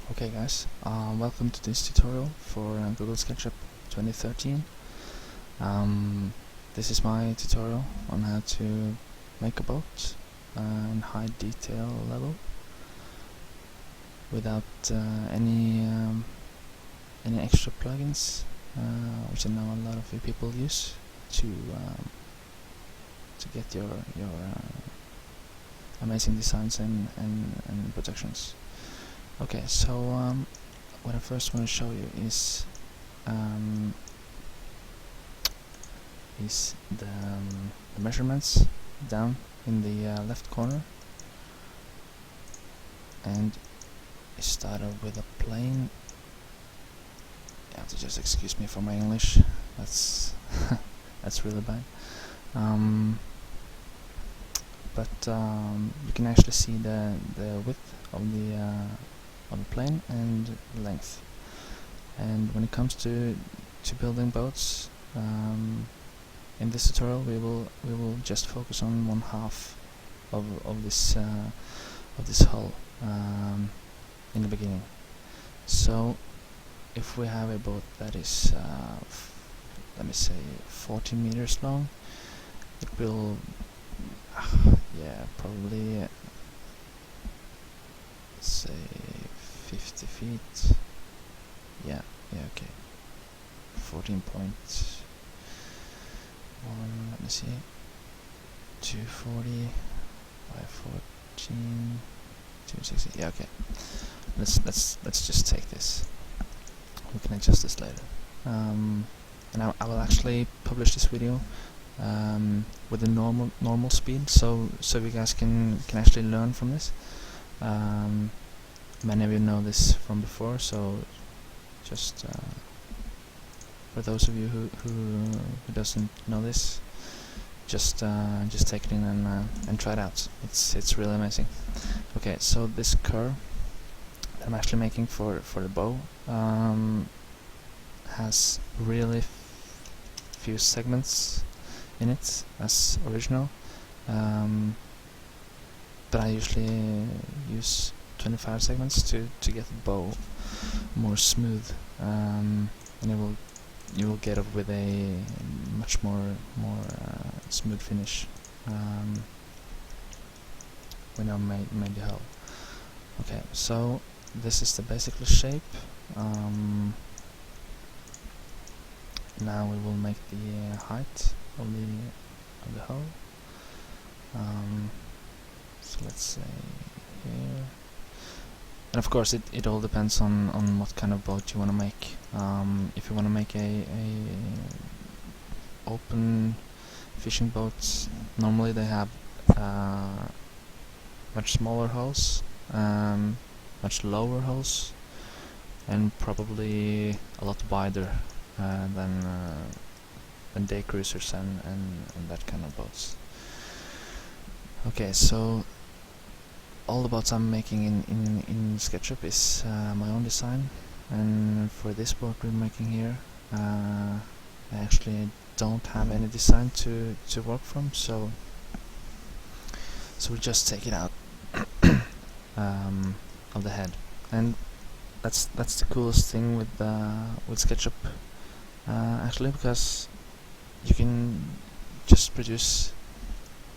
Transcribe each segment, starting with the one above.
Okay guys, welcome to this tutorial for Google Sketchup 2013. This is my tutorial on how to make a boat in high detail level without any extra plugins, which I know a lot of you people use to get your amazing designs and productions. Okay, so what I first want to show you is the measurements down in the left corner, and I started with a plane. You have to just excuse me for my English. That's that's really bad. But you can actually see the width of the plane and the length. And when it comes to building boats, in this tutorial we will just focus on one half of this hull in the beginning. So if we have a boat that is let me say 14 meters long, it will probably say 50 feet. Okay, 14.1, let me see, 240 by 14, 260. Okay, let's just take this. We can adjust this later. And I will actually publish this video with a normal speed, so you guys can actually learn from this. Many of you know this from before, so just for those of you who doesn't know this, just take it in and try it out. It's really amazing. Okay, so this curve that I'm actually making for the bow has really few segments in it as original, but I usually use 25 segments to get the bow more smooth, and you will get it with a much more smooth finish when I made the hull. Okay, so this is the basic shape. Now we will make the height of the hull. So let's say here, and of course it all depends on what kind of boat you want to make. If you want to make a open fishing boat, normally they have much smaller hulls, much lower hulls, and probably a lot wider than day cruisers and that kind of boats. Okay, so all the boats I'm making in SketchUp is my own design, and for this boat we're making here, I actually don't have any design to work from, so we just take it out of the head. And that's the coolest thing with SketchUp, actually, because you can just produce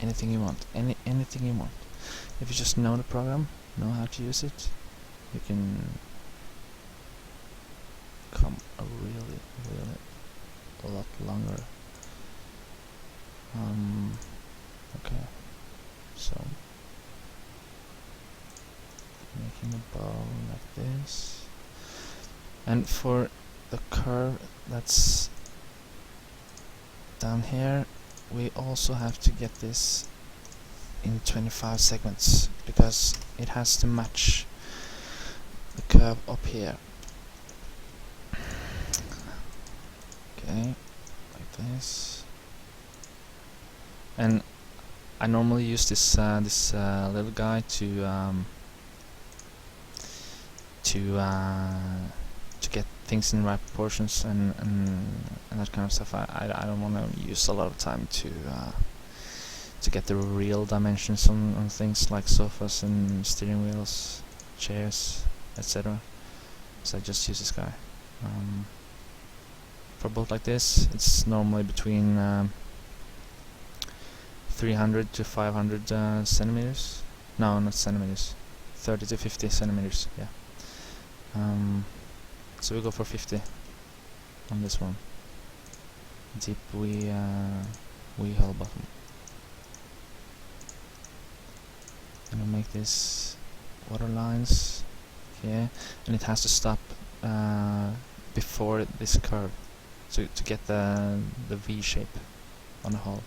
anything you want, anything you want. If you just know the program, know how to use it, you can come a really a lot longer. Okay, so making a bow like this, and for the curve that's down here, we also have to get this in 25 segments because it has to match the curve up here. Okay, like this. And I normally use this little guy to get things in the right proportions and that kind of stuff. I don't want to use a lot of time to get the real dimensions on things like sofas and steering wheels, chairs, etc. so I just use this guy. For a boat like this, it's normally between 300 to 500 centimeters. No, not centimeters. 30 to 50 centimeters. Yeah. So we go for 50 on this one. Deep we hull bottom. And we'll make this water lines here, and it has to stop before this curve to get the V shape on the hull.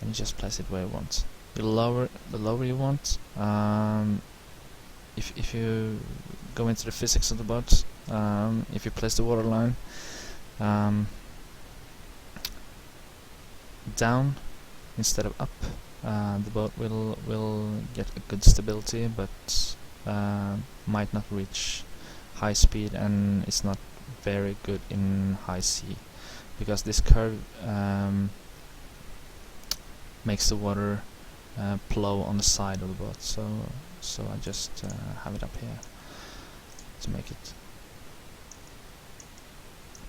And you just place it where you want. The lower you want. If you go into the physics of the boat, if you place the water line down instead of up, the boat will get a good stability, but might not reach high speed, and it's not very good in high sea, because this curve makes the water plow on the side of the boat. So I just have it up here to make it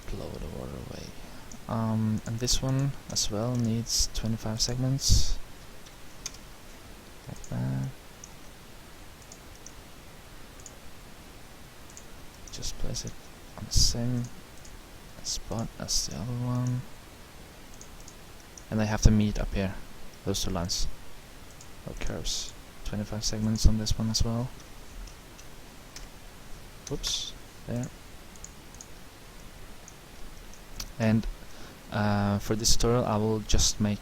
plow the water away. And this one as well needs 25 segments, like that. Just place it on the same spot as the other one, and they have to meet up here, those two lines or curves. 25 segments on this one as well. Whoops, there. And for this tutorial I will just make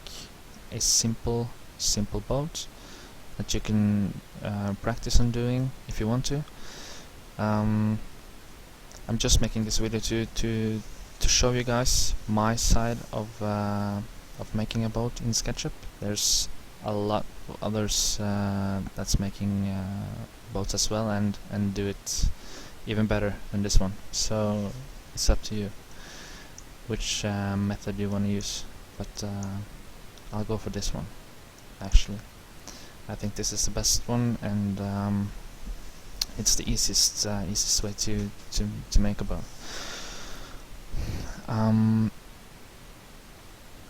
a simple boat that you can practice on doing if you want to. I'm just making this video to show you guys my side of making a boat in SketchUp. There's a lot of others that's making boats as well, and do it even better than this one. So it's up to you which method you want to use, but I'll go for this one. Actually, I think this is the best one, and it's the easiest way to make a boat.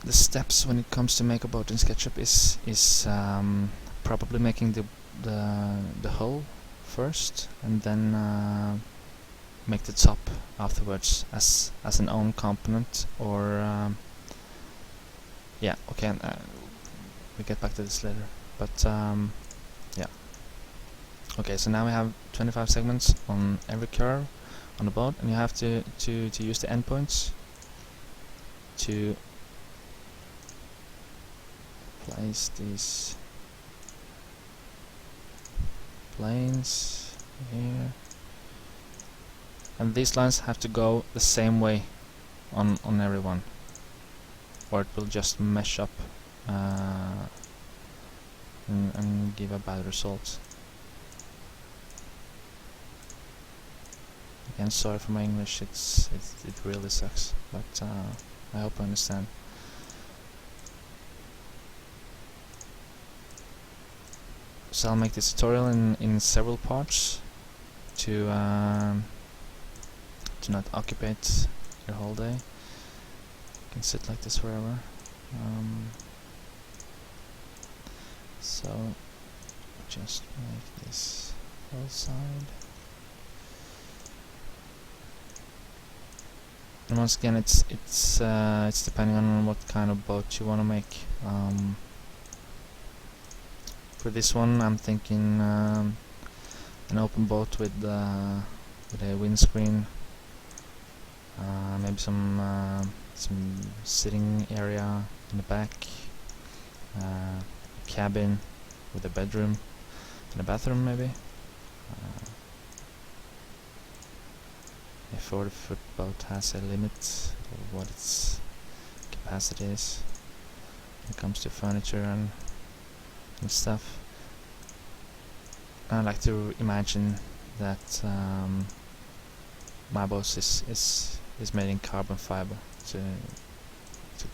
The steps when it comes to make a boat in SketchUp is probably making the hull first, and then make the top afterwards as an own component, or yeah, okay, we'll get back to this later, but yeah. Okay, so now we have 25 segments on every curve on the boat, and you have to use the endpoints to place these planes here, and these lines have to go the same way on everyone, or it will just mesh up and give a bad result. Again, sorry for my English, it really sucks, but I hope you understand. So I'll make this tutorial in several parts to not occupy your whole day. You can sit like this forever. So just make this whole side. And once again, it's depending on what kind of boat you want to make. For this one, I'm thinking an open boat with a windscreen, maybe some sitting area in the back, a cabin with a bedroom and a bathroom, maybe. A 40-foot boat has a limit of what its capacity is when it comes to furniture and stuff. I like to imagine that my boat is made in carbon fiber to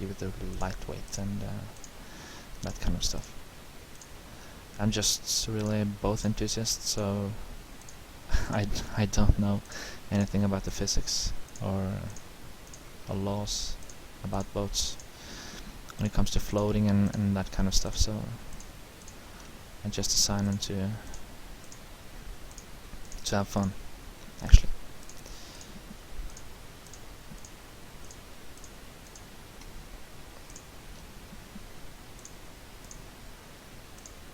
give it a lightweight and that kind of stuff. I'm just really boat enthusiast, so I don't know anything about the physics or laws about boats when it comes to floating and that kind of stuff, so I just assign them to have fun, actually.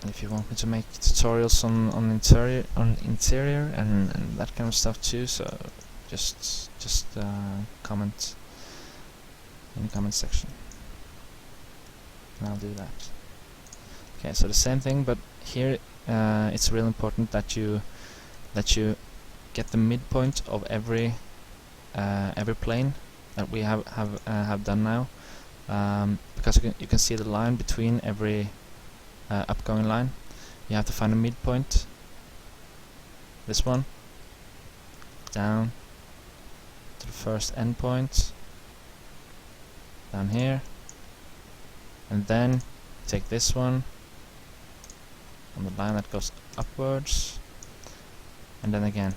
If you want me to make tutorials on interior and that kind of stuff too, so just comment in the comment section and I'll do that. Okay, so the same thing, but here it's really important that you get the midpoint of every plane that we have done now, because you can see the line between every upgoing line. You have to find a midpoint. This one down to the first endpoint down here, and then take this one on the line that goes upwards, and then again.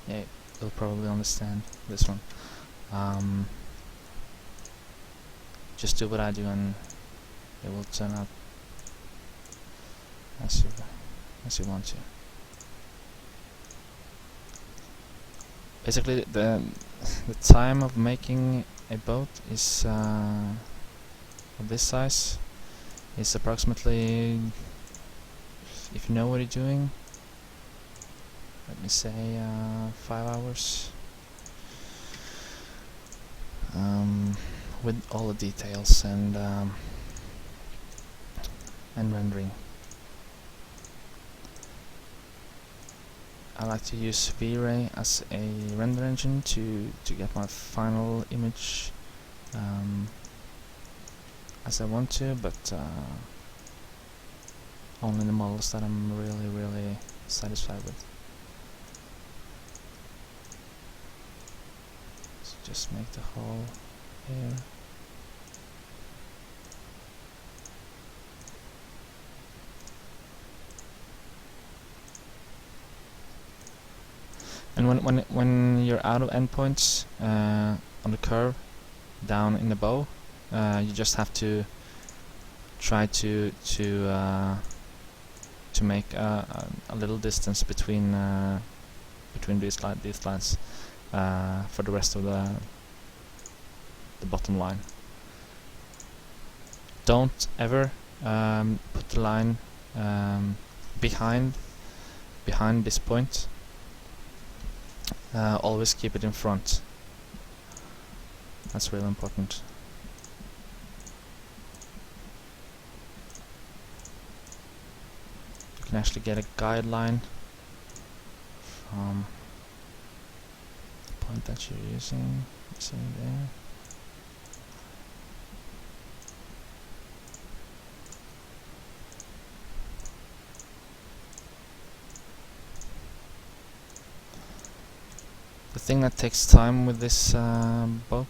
Yeah, you'll probably understand this one. Just do what I do and it will turn out as you want to. Basically, the time of making a boat is of this size is approximately, if you know what you're doing, let me say 5 hours, with all the details and rendering. I like to use V-Ray as a render engine to get my final image as I want to, but only the models that I'm really satisfied with. So just make the hole here. And when you're out of endpoints on the curve down in the bow, you just have to try to make a little distance between these lines for the rest of the bottom line. Don't ever put the line behind this point. Always keep it in front. That's really important. You can actually get a guideline from the point that you're using. See there. The thing that takes time with this boat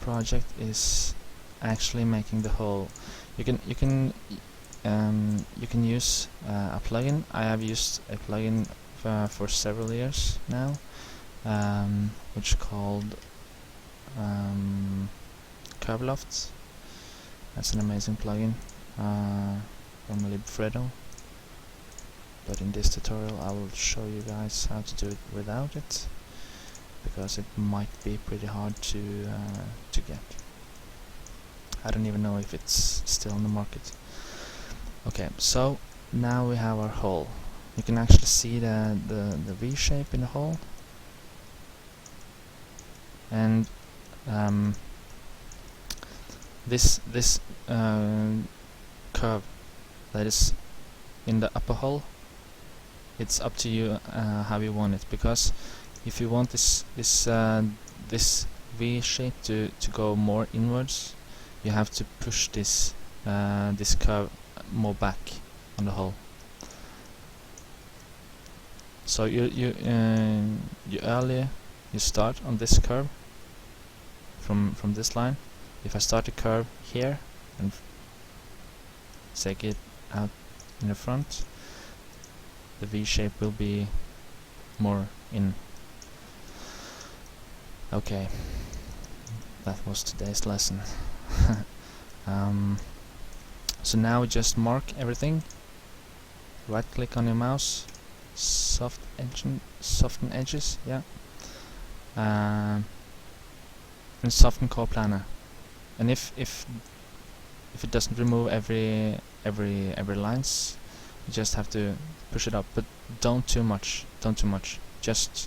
project is actually making the hole. You can use a plugin. I have used a plugin for several years now, which is called Curveloft. That's an amazing plugin from Libfredo. But in this tutorial, I will show you guys how to do it without it, because it might be pretty hard to get. I don't even know if it's still on the market. Okay, so now we have our hole. You can actually see the V shape in the hole, and this curve that is in the upper hole, it's up to you how you want it, because if you want this V shape to go more inwards, you have to push this curve more back on the hole. So you earlier you start on this curve, from this line. If I start a curve here and take it out in the front, the V shape will be more in. Okay, that was today's lesson. So now just mark everything. Right click on your mouse, soften edges, yeah, and soften core planar. And if it doesn't remove every lines, you just have to push it up, but don't too much, just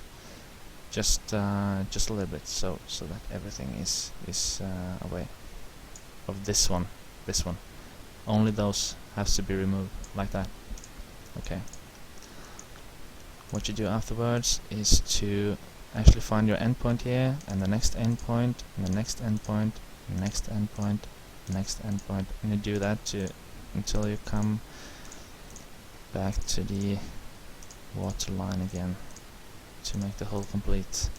a little bit, so that everything is away of this one. Only those has to be removed, like that. Okay. What you do afterwards is to actually find your endpoint here, and the next endpoint, and the next endpoint, next endpoint, next endpoint, and you do that until you come back to the water line again to make the hole complete.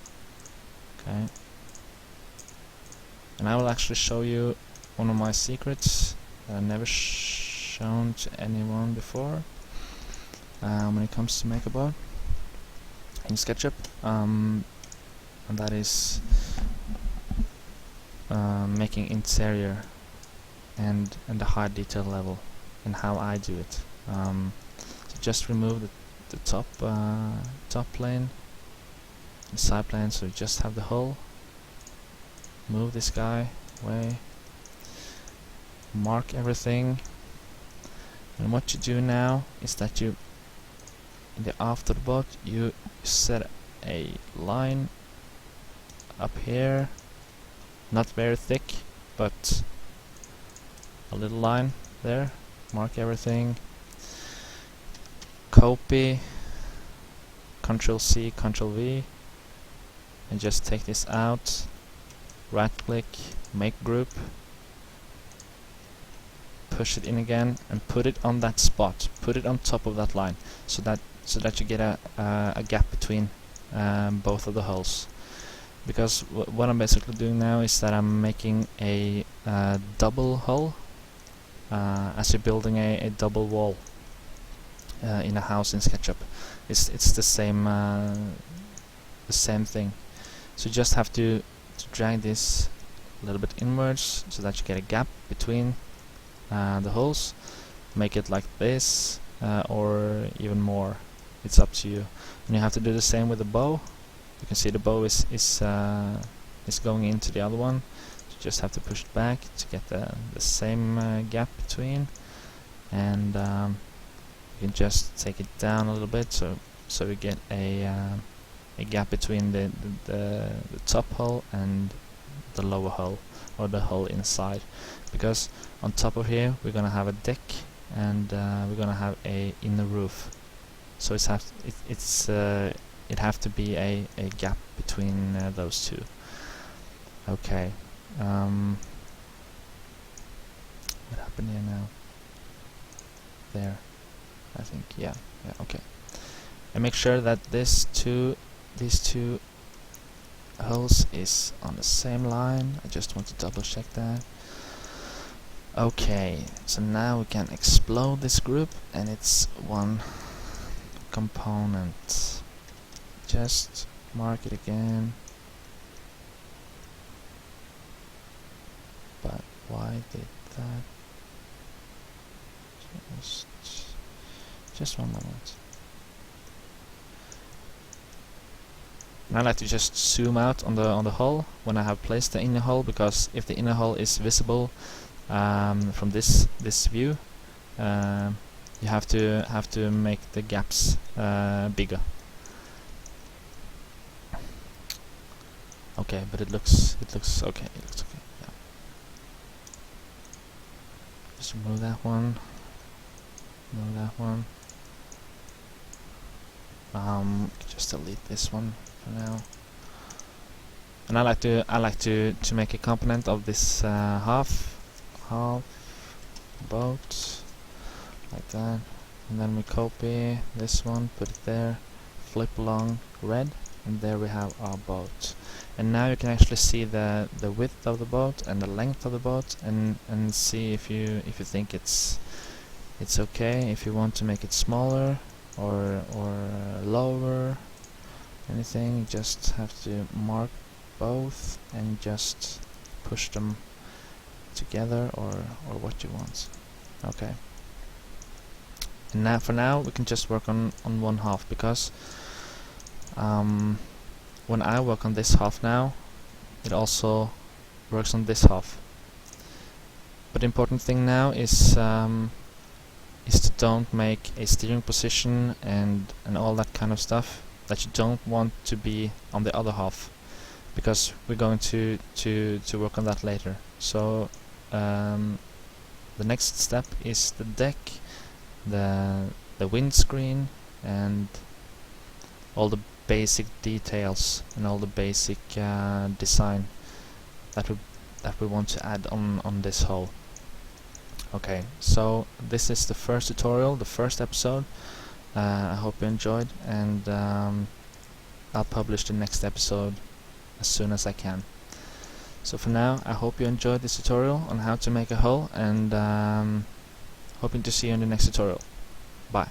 Okay. And I will actually show you one of my secrets that I've never shown to anyone before when it comes to make a boat in Sketchup, and that is making interior and the high detail level, and how I do it. So just remove the top plane, the side plane, so you just have the hull. Move this guy away, mark everything, and what you do now is that you, in the afterbot, you set a line up here, not very thick, but a little line there. Mark everything, copy, Ctrl C, Ctrl V, and just take this out. Right click, make group, push it in again, and put it on that spot. Put it on top of that line, so that you get a gap between both of the hulls. Because what I'm basically doing now is that I'm making a double hull, as you're building a double wall in a house in SketchUp. It's the same thing. So you just have to drag this a little bit inwards so that you get a gap between the holes. Make it like this, or even more. It's up to you. And you have to do the same with the bow. You can see the bow is going into the other one. So you just have to push it back to get the same gap between, and you can just take it down a little bit so you get a gap between the top hull and the lower hull, or the hull inside. Because on top of here we're gonna have a deck, and we're gonna have a inner roof. So it have to be a gap between those two. Okay. What happened here now? There. I think, yeah, okay. And make sure that these two holes is on the same line. I just want to double check that. Okay, so now we can explode this group, and it's one component. Just mark it again. But why did that? Just 1 moment. And I like to just zoom out on the hull when I have placed the inner hull, because if the inner hull is visible from this view, you have to make the gaps bigger. Okay, but it looks okay. Yeah. Just remove that one. Remove that one. Just delete this one for now. And I like to make a component of this half boat like that, and then we copy this one, put it there, flip along red, and there we have our boat. And now you can actually see the width of the boat and the length of the boat, and see if you think it's okay. If you want to make it smaller or lower, anything, you just have to mark both and just push them together, or what you want. Okay. And now, for now, we can just work on one half, because when I work on this half now, it also works on this half. But the important thing now is to don't make a steering position and all that kind of stuff that you don't want to be on the other half, because we're going to work on that later. So the next step is the deck, the windscreen, and all the basic details and all the basic design that we want to add on this hull. Okay, so this is the first tutorial, the first episode. I hope you enjoyed, and I'll publish the next episode as soon as I can. So for now, I hope you enjoyed this tutorial on how to make a hull, and hoping to see you in the next tutorial. Bye.